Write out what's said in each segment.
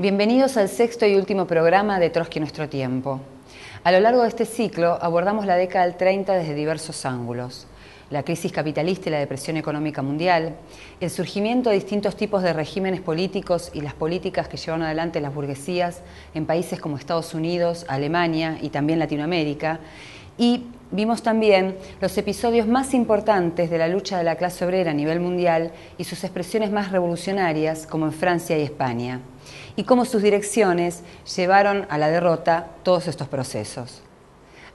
Bienvenidos al sexto y último programa de Trotsky Nuestro Tiempo. A lo largo de este ciclo abordamos la década del 30 desde diversos ángulos. La crisis capitalista y la depresión económica mundial, el surgimiento de distintos tipos de regímenes políticos y las políticas que llevaron adelante las burguesías en países como Estados Unidos, Alemania y también Latinoamérica, y vimos también los episodios más importantes de la lucha de la clase obrera a nivel mundial y sus expresiones más revolucionarias, como en Francia y España, y cómo sus direcciones llevaron a la derrota todos estos procesos.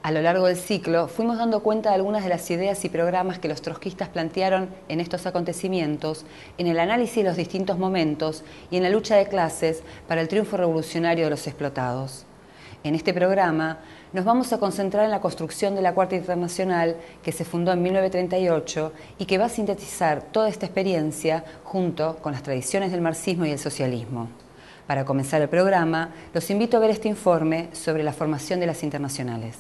A lo largo del ciclo fuimos dando cuenta de algunas de las ideas y programas que los trotskistas plantearon en estos acontecimientos, en el análisis de los distintos momentos y en la lucha de clases para el triunfo revolucionario de los explotados. En este programa nos vamos a concentrar en la construcción de la Cuarta Internacional, que se fundó en 1938 y que va a sintetizar toda esta experiencia junto con las tradiciones del marxismo y el socialismo. Para comenzar el programa, los invito a ver este informe sobre la formación de las internacionales.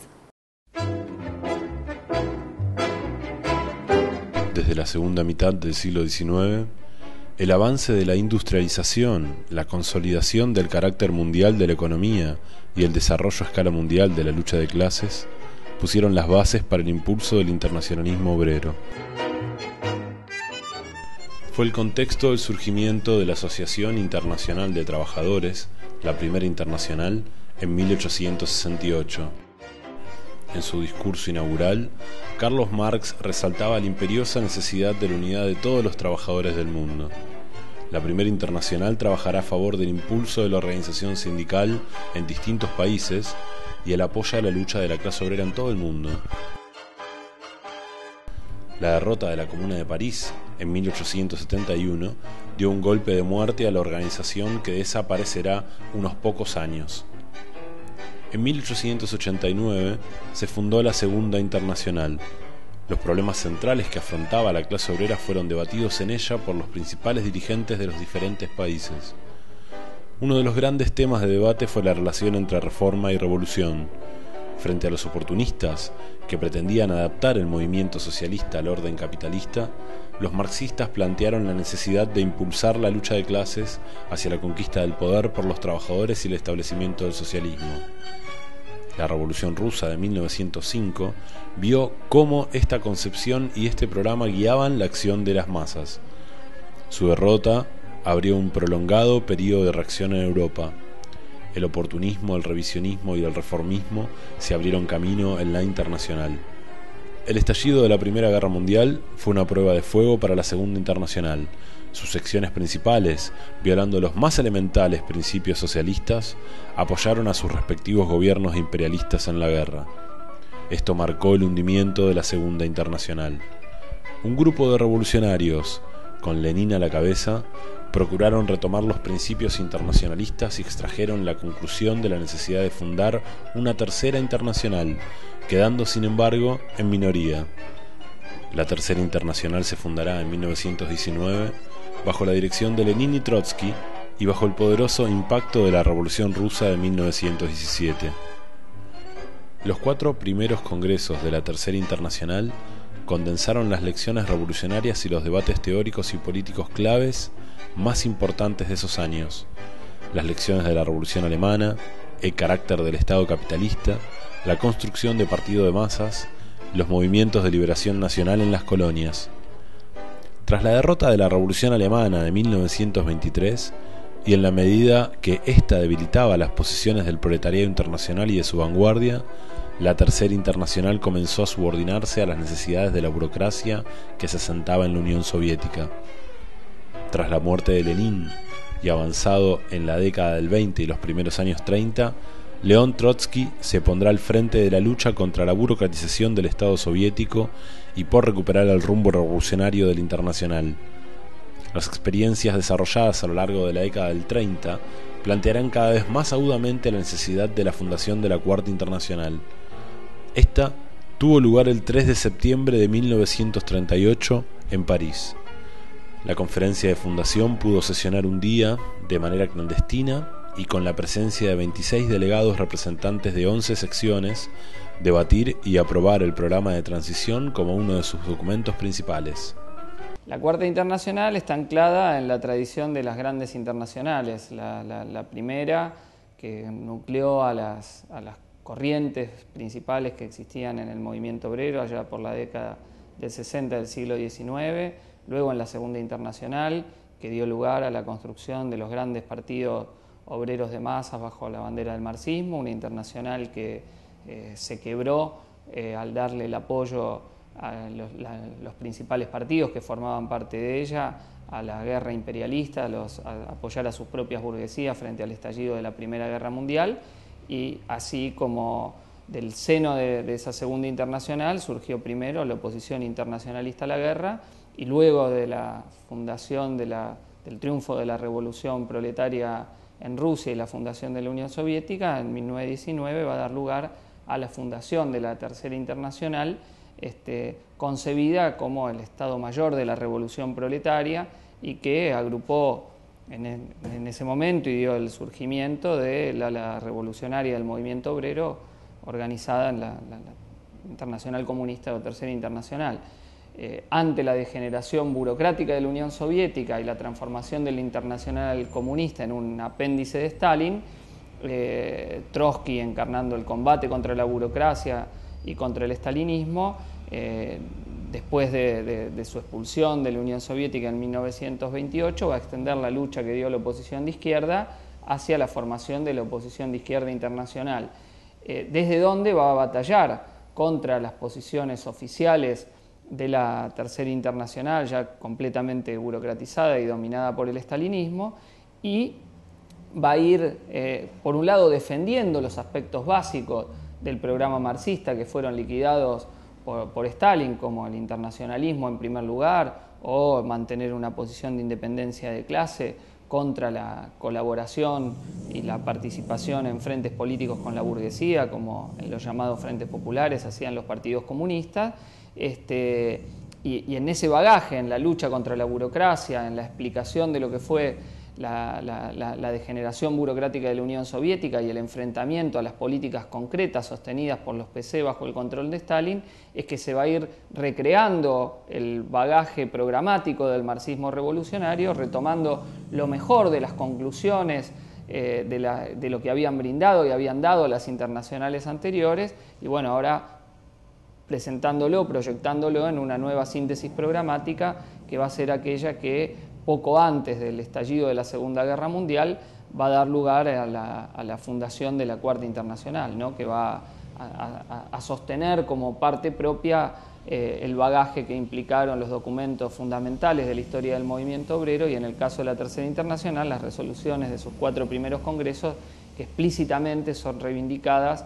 Desde la segunda mitad del siglo XIX, el avance de la industrialización, la consolidación del carácter mundial de la economía y el desarrollo a escala mundial de la lucha de clases pusieron las bases para el impulso del internacionalismo obrero. Fue el contexto del surgimiento de la Asociación Internacional de Trabajadores, la primera internacional, en 1868. En su discurso inaugural, Carlos Marx resaltaba la imperiosa necesidad de la unidad de todos los trabajadores del mundo. La primera internacional trabajará a favor del impulso de la organización sindical en distintos países y el apoyo a la lucha de la clase obrera en todo el mundo. La derrota de la Comuna de París en 1871 dio un golpe de muerte a la organización que desaparecerá unos pocos años. En 1889 se fundó la Segunda Internacional. Los problemas centrales que afrontaba la clase obrera fueron debatidos en ella por los principales dirigentes de los diferentes países. Uno de los grandes temas de debate fue la relación entre reforma y revolución. Frente a los oportunistas, que pretendían adaptar el movimiento socialista al orden capitalista, los marxistas plantearon la necesidad de impulsar la lucha de clases hacia la conquista del poder por los trabajadores y el establecimiento del socialismo. La Revolución Rusa de 1905 vio cómo esta concepción y este programa guiaban la acción de las masas. Su derrota abrió un prolongado periodo de reacción en Europa. El oportunismo, el revisionismo y el reformismo se abrieron camino en la internacional. El estallido de la Primera Guerra Mundial fue una prueba de fuego para la Segunda Internacional. Sus secciones principales, violando los más elementales principios socialistas, apoyaron a sus respectivos gobiernos imperialistas en la guerra. Esto marcó el hundimiento de la Segunda Internacional. Un grupo de revolucionarios, con Lenin a la cabeza, procuraron retomar los principios internacionalistas y extrajeron la conclusión de la necesidad de fundar una tercera internacional, quedando sin embargo en minoría. La Tercera Internacional se fundará en 1919 bajo la dirección de Lenin y Trotsky y bajo el poderoso impacto de la Revolución Rusa de 1917. Los 4 primeros congresos de la Tercera Internacional condensaron las lecciones revolucionarias y los debates teóricos y políticos claves más importantes de esos años: las lecciones de la Revolución Alemana, el carácter del Estado capitalista, la construcción de partido de masas, los movimientos de liberación nacional en las colonias. Tras la derrota de la Revolución Alemana de 1923, y en la medida que ésta debilitaba las posiciones del proletariado internacional y de su vanguardia, la Tercera Internacional comenzó a subordinarse a las necesidades de la burocracia que se asentaba en la Unión Soviética. Tras la muerte de Lenin y avanzado en la década del 20 y los primeros años 30, León Trotsky se pondrá al frente de la lucha contra la burocratización del Estado soviético y por recuperar el rumbo revolucionario del Internacional. Las experiencias desarrolladas a lo largo de la década del 30 plantearán cada vez más agudamente la necesidad de la fundación de la Cuarta Internacional. Esta tuvo lugar el 3 de septiembre de 1938 en París. La conferencia de fundación pudo sesionar un día de manera clandestina y con la presencia de 26 delegados representantes de 11 secciones, debatir y aprobar el programa de transición como uno de sus documentos principales. La Cuarta Internacional está anclada en la tradición de las grandes internacionales. La primera, que nucleó a las corrientes principales que existían en el movimiento obrero allá por la década del 60 del siglo XIX, luego en la Segunda Internacional, que dio lugar a la construcción de los grandes partidos obreros de masas bajo la bandera del marxismo, una internacional que se quebró al darle el apoyo a los principales partidos que formaban parte de ella, a la guerra imperialista, a apoyar a sus propias burguesías frente al estallido de la Primera Guerra Mundial, y así como del seno de esa Segunda Internacional surgió primero la oposición internacionalista a la guerra, y luego de la fundación del triunfo de la revolución proletaria en Rusia y la fundación de la Unión Soviética, en 1919 va a dar lugar a la fundación de la Tercera Internacional, concebida como el Estado Mayor de la Revolución Proletaria, y que agrupó en ese momento y dio el surgimiento de la revolucionaria del movimiento obrero organizada en la Internacional Comunista o Tercera Internacional. Ante la degeneración burocrática de la Unión Soviética y la transformación de la Internacional Comunista en un apéndice de Stalin, Trotsky, encarnando el combate contra la burocracia y contra el stalinismo, después de su expulsión de la Unión Soviética en 1928, va a extender la lucha que dio la oposición de izquierda hacia la formación de la oposición de izquierda internacional, desde donde va a batallar contra las posiciones oficiales de la Tercera Internacional, ya completamente burocratizada y dominada por el stalinismo, y va a ir, por un lado, defendiendo los aspectos básicos del programa marxista que fueron liquidados por Stalin, como el internacionalismo en primer lugar, o mantener una posición de independencia de clase contra la colaboración y la participación en frentes políticos con la burguesía, como en los llamados frentes populares hacían los partidos comunistas, y en ese bagaje, en la lucha contra la burocracia, en la explicación de lo que fue la degeneración burocrática de la Unión Soviética y el enfrentamiento a las políticas concretas sostenidas por los PC bajo el control de Stalin, es que se va a ir recreando el bagaje programático del marxismo revolucionario, retomando lo mejor de las conclusiones de lo que habían brindado y habían dado las internacionales anteriores, y bueno, ahora presentándolo, proyectándolo en una nueva síntesis programática que va a ser aquella que poco antes del estallido de la Segunda Guerra Mundial va a dar lugar a la fundación de la Cuarta Internacional, ¿no? Que va a sostener como parte propia el bagaje que implicaron los documentos fundamentales de la historia del movimiento obrero, y en el caso de la Tercera Internacional, las resoluciones de sus 4 primeros congresos, que explícitamente son reivindicadas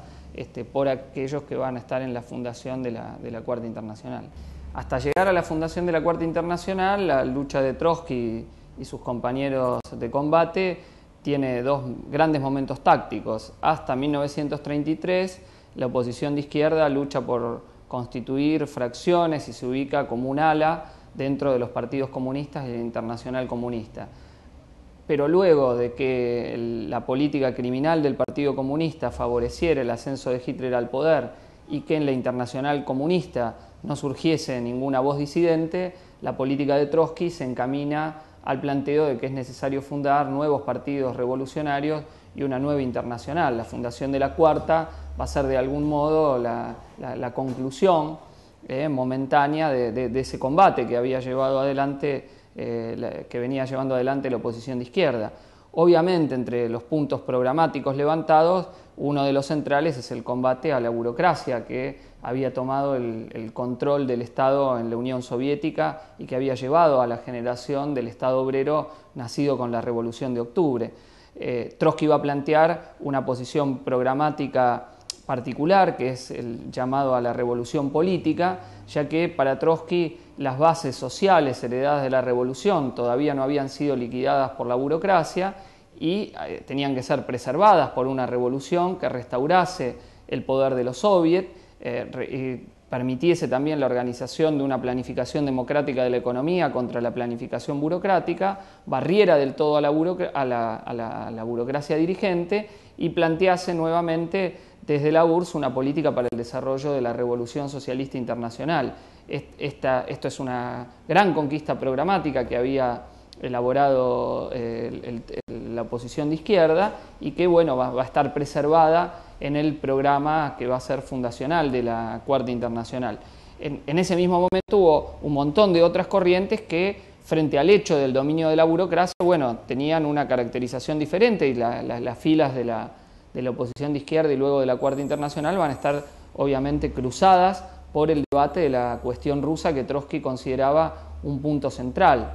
por aquellos que van a estar en la fundación de la Cuarta Internacional. Hasta llegar a la fundación de la Cuarta Internacional, la lucha de Trotsky y sus compañeros de combate tiene 2 grandes momentos tácticos. Hasta 1933, la oposición de izquierda lucha por constituir fracciones y se ubica como un ala dentro de los partidos comunistas y la Internacional Comunista. Pero luego de que la política criminal del Partido Comunista favoreciera el ascenso de Hitler al poder y que en la Internacional Comunista no surgiese ninguna voz disidente, la política de Trotsky se encamina al planteo de que es necesario fundar nuevos partidos revolucionarios y una nueva internacional. La fundación de la Cuarta va a ser de algún modo la conclusión momentánea de ese combate que había llevado adelante, que venía llevando adelante la oposición de izquierda. Obviamente, entre los puntos programáticos levantados, uno de los centrales es el combate a la burocracia, que había tomado el control del Estado en la Unión Soviética y que había llevado a la generación del Estado obrero nacido con la Revolución de Octubre. Trotsky va a plantear una posición programática particular, que es el llamado a la revolución política, ya que para Trotsky las bases sociales heredadas de la revolución todavía no habían sido liquidadas por la burocracia y tenían que ser preservadas por una revolución que restaurase el poder de los soviets, y permitiese también la organización de una planificación democrática de la economía contra la planificación burocrática, barriera del todo a la burocracia dirigente y plantease nuevamente desde la URSS una política para el desarrollo de la revolución socialista internacional. Esto es una gran conquista programática que había elaborado la oposición de izquierda y que bueno, va a estar preservada en el programa que va a ser fundacional de la Cuarta Internacional. En ese mismo momento hubo un montón de otras corrientes que, frente al hecho del dominio de la burocracia, bueno, tenían una caracterización diferente, y las filas de la oposición de izquierda y luego de la Cuarta Internacional van a estar obviamente cruzadas por el debate de la cuestión rusa, que Trotsky consideraba un punto central.